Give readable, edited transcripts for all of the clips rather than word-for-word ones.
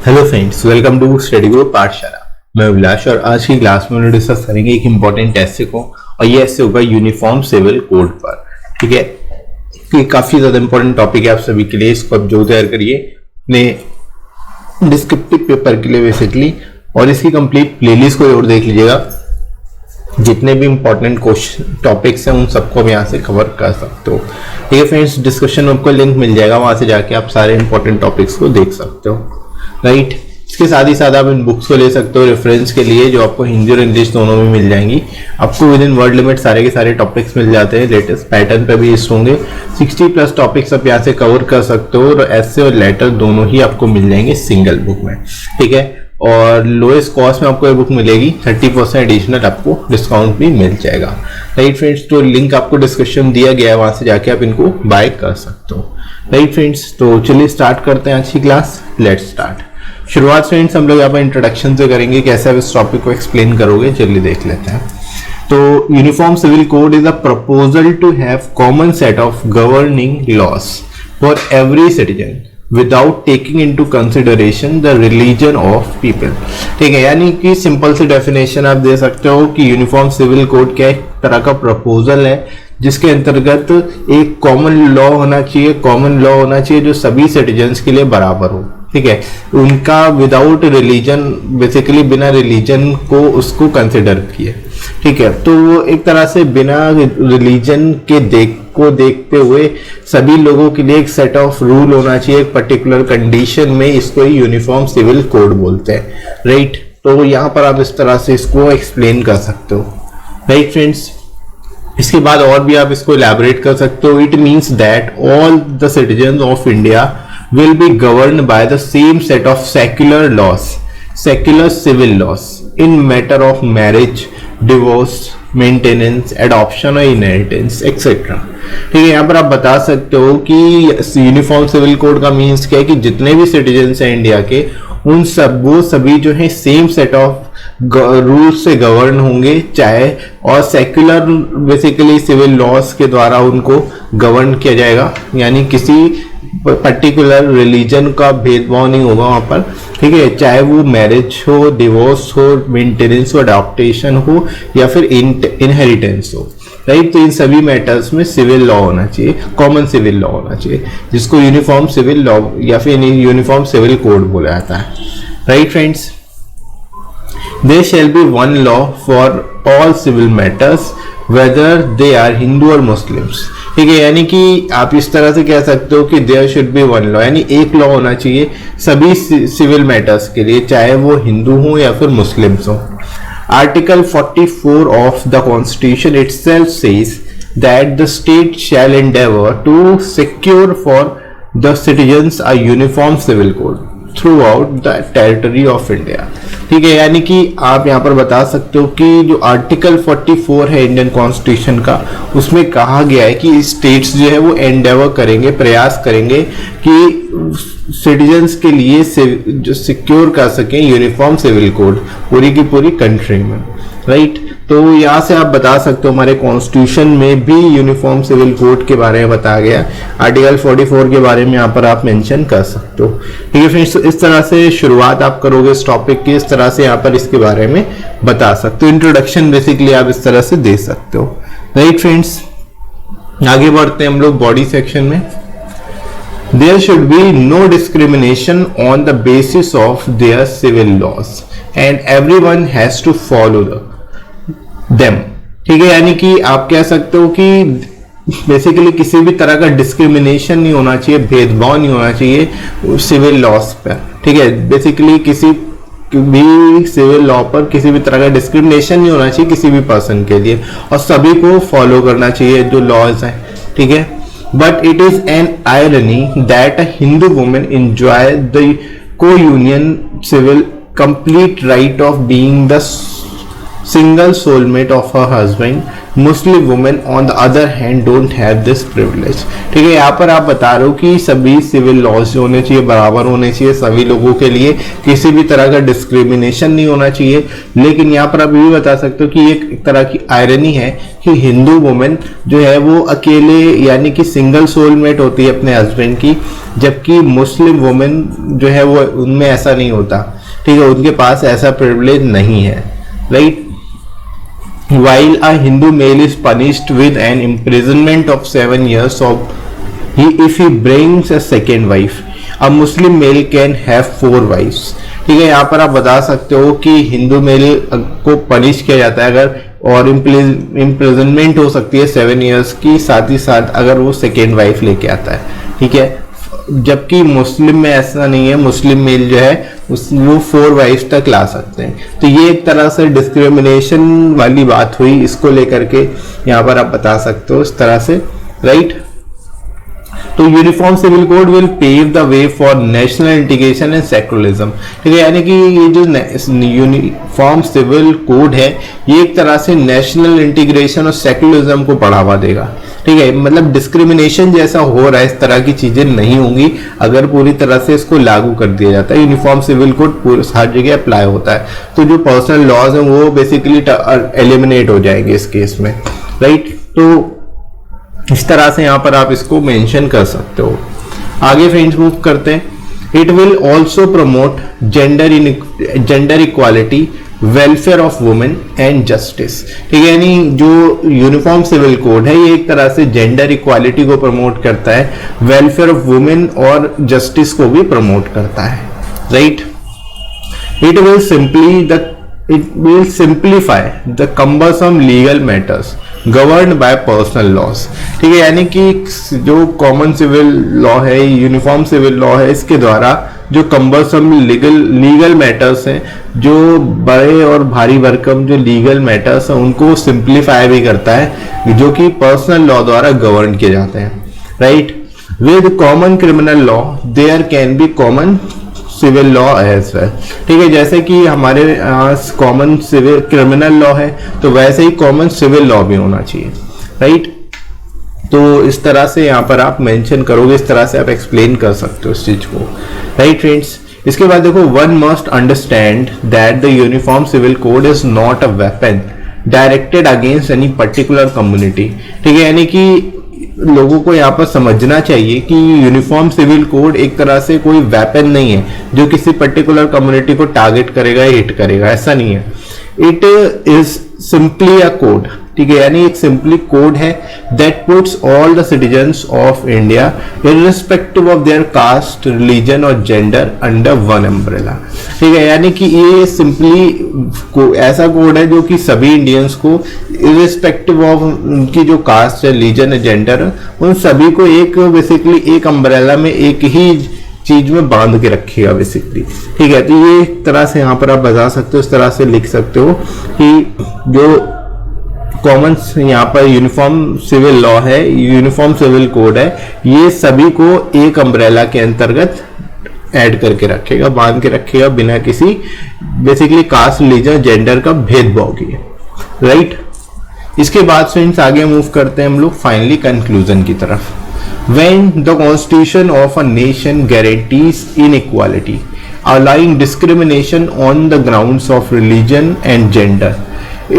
Hello friends, welcome to Study Group Pathshala. मैं अभिलाष और आज की क्लास में हम डिस्कस करेंगे एक इंपॉर्टेंट ऐसे को, और ये ऐसे होगा यूनिफॉर्म सिविल कोड पर। ठीक है, ये काफी ज्यादा इंपॉर्टेंट टॉपिक है आप सभी के लिए। इसको आप जो तैयार करिए अपने डिस्क्रिप्टिव पेपर के लिए बेसिकली, और इसकी कंप्लीट प्लेलिस्ट को जरूर देख लीजिएगा। जितने भी इंपॉर्टेंट क्वेश्चन टॉपिक्स हैं उन सबको आप यहाँ से कवर कर सकते हो। ठीक है फ्रेंड्स, डिस्कशन में आपको लिंक मिल जाएगा, वहां से जाके आप सारे इंपॉर्टेंट टॉपिक्स को देख सकते हो। राइट, इसके साथ ही साथ आप इन बुक्स को ले सकते हो रेफरेंस के लिए, जो आपको हिंदी और इंग्लिश दोनों में मिल जाएंगी। आपको विद इन वर्ड लिमिट सारे के सारे टॉपिक्स मिल जाते हैं, लेटेस्ट पैटर्न पे भी इस होंगे। 60+ टॉपिक्स आप यहाँ से कवर कर सकते हो, और ऐसे और लेटर दोनों ही आपको मिल जाएंगे सिंगल बुक में। ठीक है, और लोएस्ट कॉस्ट में आपको ये बुक मिलेगी, 30% एडिशनल आपको डिस्काउंट भी मिल जाएगा। राइट फ्रेंड्स, तो लिंक आपको डिस्क्रिप्शन दिया गया है, वहां से जाके आप इनको बाय कर सकते हो। राइट फ्रेंड्स, तो चलिए स्टार्ट करते हैं आज की क्लास। Let's start. शुरुआत फ्रेंड्स हम लोग यहाँ पर इंट्रोडक्शन से करेंगे, कैसे आप इस टॉपिक को एक्सप्लेन करोगे, चलिए देख लेते हैं। तो uniform civil code is a proposal to have common set of governing laws for every citizen without taking into consideration the religion of people. ठीक है, यानी कि सिंपल सी डेफिनेशन आप दे सकते हो कि यूनिफॉर्म सिविल कोड क्या एक तरह का प्रपोजल है, जिसके अंतर्गत एक कॉमन लॉ होना चाहिए। कॉमन लॉ होना चाहिए जो सभी सिटीजन्स के लिए बराबर हो। ठीक है, उनका विदाउट रिलीजन, बेसिकली बिना रिलीजन को उसको कंसिडर किए। ठीक है, तो वो एक तरह से बिना रिलीजन के देखते हुए सभी लोगों के लिए एक सेट ऑफ रूल होना चाहिए एक पर्टिकुलर कंडीशन में। इसको ही यूनिफॉर्म सिविल कोड बोलते हैं। राइट, तो यहाँ पर आप इस तरह से इसको एक्सप्लेन कर सकते हो। राइट फ्रेंड्स, इसके बाद और भी आप इसको इलैबोरेट कर सकते हो। It means that all the citizen of India will be governed by the same set of secular civil laws in matter of marriage, divorce, maintenance, adoption or inheritance, etc. ठीक है, यहाँ पर आप बता सकते हो कि यूनिफॉर्म सिविल कोड का मीन्स क्या है कि जितने भी सिटीजन्स हैं इंडिया के, उन सब वो सभी जो है सेम सेट ऑफ रूल्स से गवर्न होंगे, चाहे और सेक्युलर बेसिकली सिविल लॉस के द्वारा उनको गवर्न किया जाएगा। यानी किसी पर्टिकुलर रिलीजन का भेदभाव नहीं होगा वहां पर। ठीक है, चाहे वो मैरिज हो, डिवोर्स हो, मेंटेनेंस हो, अडॉप्टेशन हो, या फिर इनहेरिटेंस हो। राइट, तो इन सभी मैटर्स में सिविल लॉ होना चाहिए, कॉमन सिविल लॉ होना चाहिए, जिसको यूनिफॉर्म सिविल लॉ या फिर यूनिफॉर्म सिविल कोड बोला जाता है। Right friends, there shall be one law for all civil matters whether they are Hindu और Muslims। ठीक है, यानी कि आप इस तरह से कह सकते हो कि there should be one law, यानी एक लॉ होना चाहिए सभी सिविल मैटर्स के लिए, चाहे वो हिंदू हो या फिर मुस्लिम्स हो। Article 44 of the constitution itself says that the state shall endeavour to secure for the citizens a uniform civil code throughout the territory of India. ठीक है, यानी कि आप यहाँ पर बता सकते हो कि जो आर्टिकल 44 है इंडियन कॉन्स्टिट्यूशन का, उसमें कहा गया है कि स्टेट्स जो है वो एंडेवर करेंगे, प्रयास करेंगे कि सिटीजन्स के लिए जो सिक्योर कर सकें यूनिफॉर्म सिविल कोड पूरी की पूरी कंट्री में। राइट, तो यहाँ से आप बता सकते हो हमारे कॉन्स्टिट्यूशन में भी यूनिफॉर्म सिविल कोड के बारे में बताया गया। आर्टिकल 44 के बारे में यहाँ पर आप मेंशन कर सकते हो। ठीक है फ्रेंड्स, इस तरह से शुरुआत आप करोगे इस टॉपिक की, इस तरह से यहाँ पर इसके बारे में बता सकते हो। इंट्रोडक्शन बेसिकली आप इस तरह से दे सकते हो। राइट फ्रेंड्स, आगे बढ़ते हैं हम लोग बॉडी सेक्शन में। There should be no discrimination on the basis of their civil laws and everyone has to follow them। ठीक है, यानी कि आप कह सकते हो कि बेसिकली किसी भी तरह का डिस्क्रिमिनेशन नहीं होना चाहिए, भेदभाव नहीं होना चाहिए सिविल लॉस पर। ठीक है, बेसिकली किसी भी सिविल लॉ पर किसी भी तरह का डिस्क्रिमिनेशन नहीं होना चाहिए किसी भी पर्सन के लिए, और सभी को फॉलो करना चाहिए जो लॉज है। ठीक है, but it is an irony that a Hindu woman enjoy the co-union civil complete right of being the single soulmate of her husband, Muslim women on the other hand don't have this privilege. ठीक है, यहाँ पर आप बता रहे हो कि सभी सिविल लॉज जो होने चाहिए बराबर होने चाहिए सभी लोगों के लिए, किसी भी तरह का डिस्क्रिमिनेशन नहीं होना चाहिए। लेकिन यहाँ पर आप ये भी बता सकते हो कि एक तरह की आयरनी है कि हिंदू वुमेन जो है वो अकेले यानी कि सिंगल सोलमेट होती है अपने हस्बैंड की, जबकि मुस्लिम वुमेन जो है वो उनमें ऐसा नहीं होता। ठीक है, उनके पास ऐसा प्रिविलेज नहीं है, right. While a Hindu male is punished with an imprisonment of 7 years if he brings a second wife, a Muslim male can have 4 wives। ठीक है, यहाँ पर आप बता सकते हो कि हिंदू मेल को पनिश किया जाता है अगर, और इम्प्रिजनमेंट हो सकती है 7 years की, साथ ही साथ अगर वो सेकेंड वाइफ लेके आता है। ठीक है, जबकि मुस्लिम में ऐसा नहीं है, मुस्लिम मेल जो है वो 4 वाइफ्स तक ला सकते हैं। तो ये एक तरह से डिस्क्रिमिनेशन वाली बात हुई, इसको लेकर के यहाँ पर आप बता सकते हो इस तरह से, राइट। तो uniform civil code will pave the way for national integration and secularism. ठीक है, यानी कि ये जो यूनिफॉर्म सिविल कोड है ये एक तरह से नेशनल इंटीग्रेशन और सेकुलरिज्म को बढ़ावा देगा। ठीक है, मतलब डिस्क्रिमिनेशन जैसा हो रहा है इस तरह की चीजें नहीं होंगी अगर पूरी तरह से इसको लागू कर दिया जाता है। यूनिफॉर्म सिविल कोड हर जगह अप्लाई होता है, तो जो पर्सनल लॉज हैं वो बेसिकली एलिमिनेट हो जाएंगे इस केस में, राइट। तो इस तरह से यहाँ पर आप इसको मेंशन कर सकते हो। आगे फ्रेंड्स मूव करते हैं। It will also promote gender equality, welfare of women and justice. ठीक है, यानी जो यूनिफॉर्म सिविल कोड है ये एक तरह से जेंडर इक्वालिटी को प्रमोट करता है, वेलफेयर ऑफ वुमेन और जस्टिस को भी प्रमोट करता है, right. It will simplify the cumbersome legal matters govern by personal laws. ठीक है, यानी कि जो कॉमन सिविल लॉ है, यूनिफॉर्म सिविल लॉ है, इसके द्वारा जो कम्बरसम लीगल मैटर्स हैं, जो बड़े और भारी भरकम जो लीगल मैटर्स हैं उनको सिंप्लीफाई भी करता है, जो कि पर्सनल लॉ द्वारा गवर्न किए जाते हैं, right. With common criminal law there can be common civil law as well. ठीक है, जैसे कि हमारे कॉमन सिविल क्रिमिनल लॉ है तो वैसे ही कॉमन सिविल लॉ भी होना चाहिए, राइट। तो इस तरह से यहाँ पर आप मेंशन करोगे, इस तरह से आप एक्सप्लेन कर सकते हो इस चीज को, राइट फ्रेंड्स। इसके बाद देखो, one must understand that the uniform civil code is not a weapon directed against any particular community. ठीक है, यानी कि लोगों को यहाँ पर समझना चाहिए कि यूनिफॉर्म सिविल कोड एक तरह से कोई वेपन नहीं है जो किसी पर्टिकुलर कम्युनिटी को टारगेट करेगा, हिट करेगा, ऐसा नहीं है। It is simply a code. ठीक है, यानी एक सिंपली कोड है that puts all the citizens of India irrespective of their caste, religion और जेंडर अंडर वन अम्ब्रेला। ठीक है, यानी कि ये सिंपली ऐसा कोड है जो कि सभी इंडियंस को इररिस्पेक्टिव ऑफ उनकी जो कास्ट है, रिलीजन है, जेंडर है, उन सभी को एक बेसिकली एक अम्ब्रेला में एक ही चीज में बांध के रखेगा बेसिकली। ठीक है, तो ये एक तरह से यहाँ पर आप बता सकते हो, इस तरह से लिख सकते हो कि जो कॉमन यहाँ पर यूनिफॉर्म सिविल लॉ है, यूनिफॉर्म सिविल कोड है, ये सभी को एक अम्ब्रेला के अंतर्गत ऐड करके रखेगा, बांध के रखेगा, बिना किसी बेसिकली कास्ट, रिलीजन, जेंडर का भेदभाव किए, राइट। इसके बाद फ्रेंड्स आगे मूव करते हैं हम लोग फाइनली कंक्लूजन की तरफ। When the constitution of a nation guarantees inequality, allowing discrimination on the grounds of religion and gender,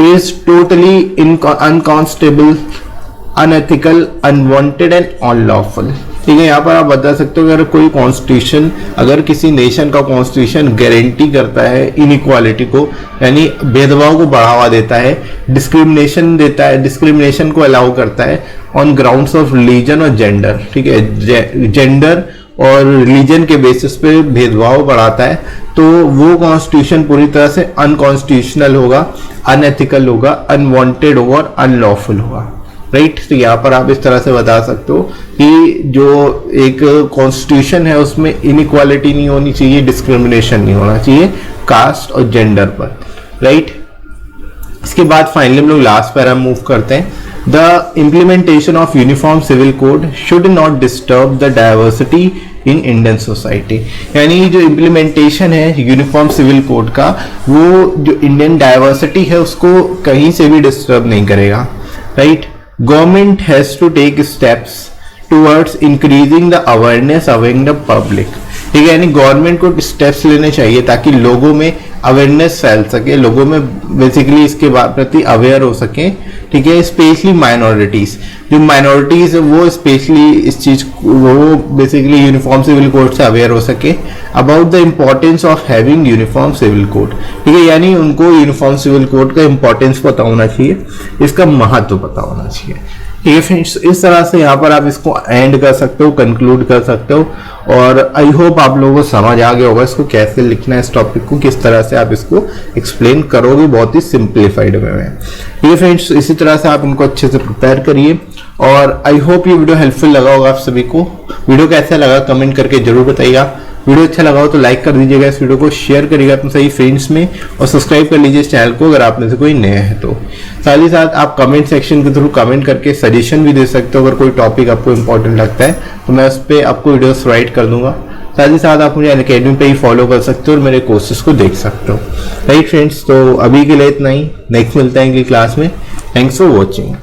is totally unconscionable, unethical, unwanted and unlawful। ठीक है, यहाँ पर आप बता सकते हो अगर कोई कॉन्स्टिट्यूशन, अगर किसी नेशन का कॉन्स्टिट्यूशन गारंटी करता है इनइक्वालिटी को, यानी भेदभाव को बढ़ावा देता है, डिस्क्रिमिनेशन देता है, डिस्क्रिमिनेशन को अलाउ करता है ऑन ग्राउंड्स ऑफ रिलीजन और जेंडर। ठीक है, जेंडर और रिलीजन के बेसिस पे भेदभाव बढ़ाता है, तो वो कॉन्स्टिट्यूशन पूरी तरह से अनकॉन्स्टिट्यूशनल होगा, अनएथिकल होगा, अनवांटेड होगा और अनलॉफुल होगा, राइट। तो यहाँ पर आप इस तरह से बता सकते हो कि जो एक कॉन्स्टिट्यूशन है उसमें इनइक्वालिटी नहीं होनी चाहिए, डिस्क्रिमिनेशन नहीं होना चाहिए कास्ट और जेंडर पर, राइट। इसके बाद फाइनली हम लोग लास्ट पैरा मूव करते हैं। The implementation of uniform civil code should not disturb the diversity in Indian society. यानी जो इम्प्लीमेंटेशन है यूनिफॉर्म सिविल कोड का, वो जो इंडियन डाइवर्सिटी है उसको कहीं से भी डिस्टर्ब नहीं करेगा, right? Government has to take steps towards increasing the awareness among the public. ठीक है, यानी गवर्नमेंट को स्टेप्स लेने चाहिए ताकि लोगों में अवेयरनेस फैल सके, लोगों में बेसिकली इसके प्रति अवेयर हो सके। ठीक है, स्पेशली माइनॉरिटीज, जो माइनॉरिटीज है वो स्पेशली इस चीज वो बेसिकली यूनिफॉर्म सिविल कोड से अवेयर हो सके about the importance of having uniform civil code. ठीक है, यानी उनको यूनिफॉर्म सिविल कोड का इम्पोर्टेंस पता होना चाहिए, इसका महत्व पता होना चाहिए। ठीक है फ्रेंड्स, इस तरह से यहाँ पर आप इसको एंड कर सकते हो, कंक्लूड कर सकते हो। और आई होप आप लोगों को समझ आ गया होगा इसको कैसे लिखना है, इस टॉपिक को किस तरह से आप इसको एक्सप्लेन करोगे बहुत ही सिंप्लीफाइड वे में। ठीक है फ्रेंड्स, इसी तरह से आप इनको अच्छे से प्रिपेयर करिए। और आई होप ये वीडियो हेल्पफुल लगा होगा आप सभी को। वीडियो कैसा लगा कमेंट करके जरूर बताइएगा। वीडियो अच्छा लगा हो तो लाइक कर दीजिएगा, इस वीडियो को शेयर करिएगा अपने सही फ्रेंड्स में, और सब्सक्राइब कर लीजिए इस चैनल को अगर आप में से कोई नया है तो। साथ ही साथ आप कमेंट सेक्शन के थ्रू कमेंट करके सजेशन भी दे सकते हो। अगर कोई टॉपिक आपको इंपॉर्टेंट लगता है तो मैं उस पर आपको वीडियोस राइट कर दूंगा। साथ ही साथ आप मुझे अनअकैडमी पे ही फॉलो कर सकते हो और मेरे कोर्सेज को देख सकते हो। राइट फ्रेंड्स, तो अभी के लिए इतना ही, नेक्स्ट मिलते हैं अगली क्लास में। Thanks for watching.